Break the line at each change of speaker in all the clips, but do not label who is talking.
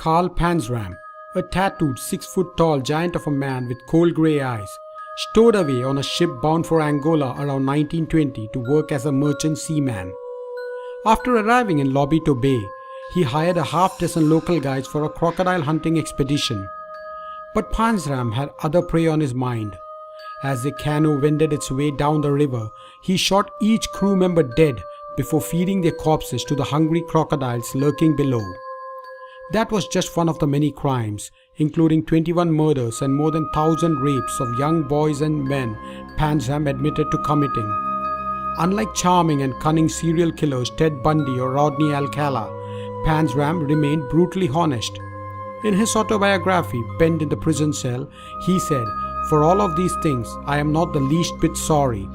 Karl Panzram, a tattooed 6-foot-tall giant of a man with cold grey eyes, stowed away on a ship bound for Angola around 1920 to work as a merchant seaman. After arriving in Lobito Bay, he hired a half-dozen local guides for a crocodile hunting expedition. But Panzram had other prey on his mind. As the canoe wended its way down the river, he shot each crew member dead before feeding their corpses to the hungry crocodiles lurking below. That was just one of the many crimes, including 21 murders and more than 1,000 rapes of young boys and men Panzram admitted to committing. Unlike charming and cunning serial killers Ted Bundy or Rodney Alcala, Panzram remained brutally honest. In his autobiography, penned in the prison cell, he said, "For all of these things, I am not the least bit sorry.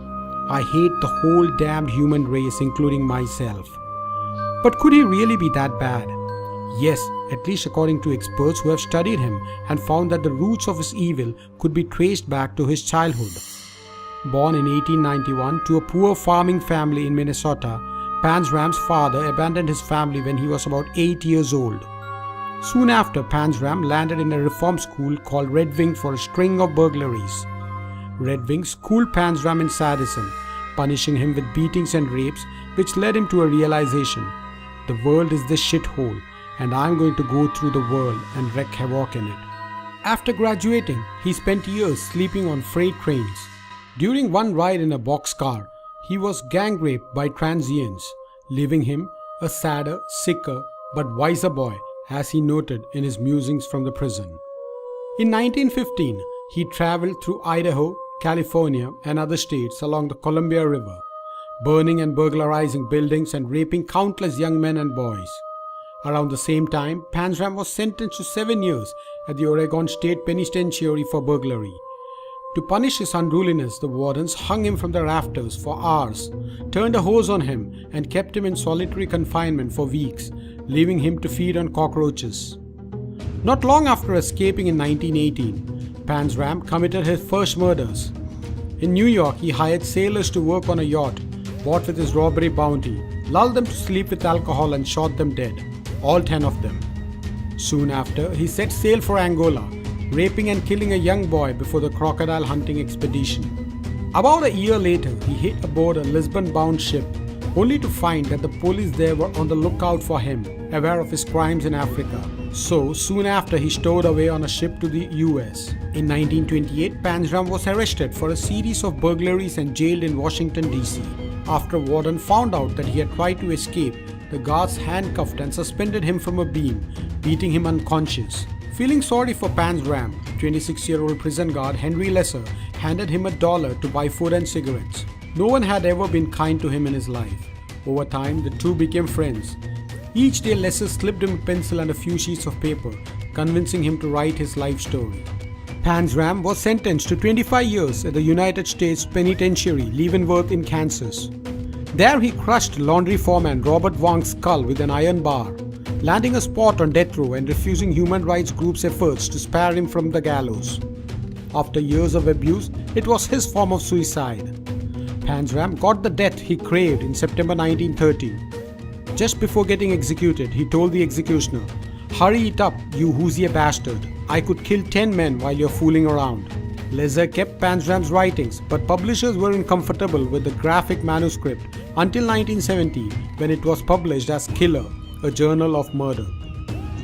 I hate the whole damned human race, including myself." But could he really be that bad? Yes, at least according to experts who have studied him and found that the roots of his evil could be traced back to his childhood. Born in 1891 to a poor farming family in Minnesota, Panzram's father abandoned his family when he was about 8 years old. Soon after, Panzram landed in a reform school called Red Wing for a string of burglaries. Red Wing schooled Panzram in sadism, punishing him with beatings and rapes, which led him to a realization: the world is this shithole, and I'm going to go through the world and wreak havoc in it. After graduating, he spent years sleeping on freight trains. During one ride in a boxcar, he was gang raped by transients, leaving him a sadder, sicker, but wiser boy, as he noted in his musings from the prison. In 1915, he traveled through Idaho, California, and other states along the Columbia River, burning and burglarizing buildings and raping countless young men and boys. Around the same time, Panzram was sentenced to 7 years at the Oregon State Penitentiary for burglary. To punish his unruliness, the wardens hung him from the rafters for hours, turned a hose on him, and kept him in solitary confinement for weeks, leaving him to feed on cockroaches. Not long after escaping in 1918, Panzram committed his first murders. In New York, he hired sailors to work on a yacht bought with his robbery bounty, lulled them to sleep with alcohol, and shot them dead, all 10 of them. Soon after, he set sail for Angola, raping and killing a young boy before the crocodile hunting expedition. About a year later, he hit aboard a Lisbon-bound ship, only to find that the police there were on the lookout for him, aware of his crimes in Africa. So, soon after, he stowed away on a ship to the US. In 1928, Panzram was arrested for a series of burglaries and jailed in Washington, D.C. After a warden found out that he had tried to escape, the guards handcuffed and suspended him from a beam, beating him unconscious. Feeling sorry for Panzram, 26-year-old prison guard Henry Lesser handed him $1 to buy food and cigarettes. No one had ever been kind to him in his life. Over time, the two became friends. Each day, Lesser slipped him a pencil and a few sheets of paper, convincing him to write his life story. Panzram was sentenced to 25 years at the United States Penitentiary, Leavenworth in Kansas. There, he crushed laundry foreman Robert Wong's skull with an iron bar, landing a spot on death row and refusing human rights groups' efforts to spare him from the gallows. After years of abuse, it was his form of suicide. Panzram got the death he craved in September 1930. Just before getting executed, he told the executioner, "Hurry it up, you Hoosier bastard. I could kill 10 men while you're fooling around." Lesser kept Panzram's writings, but publishers weren't comfortable with the graphic manuscript until 1970, when it was published as Killer, a journal of murder.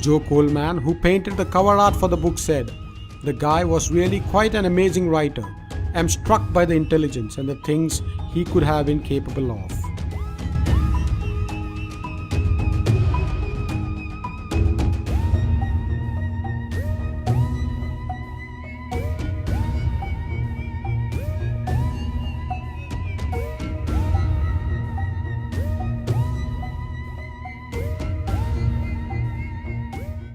Joe Coleman, who painted the cover art for the book, said, "The guy was really quite an amazing writer. I'm struck by the intelligence and the things he could have been capable of."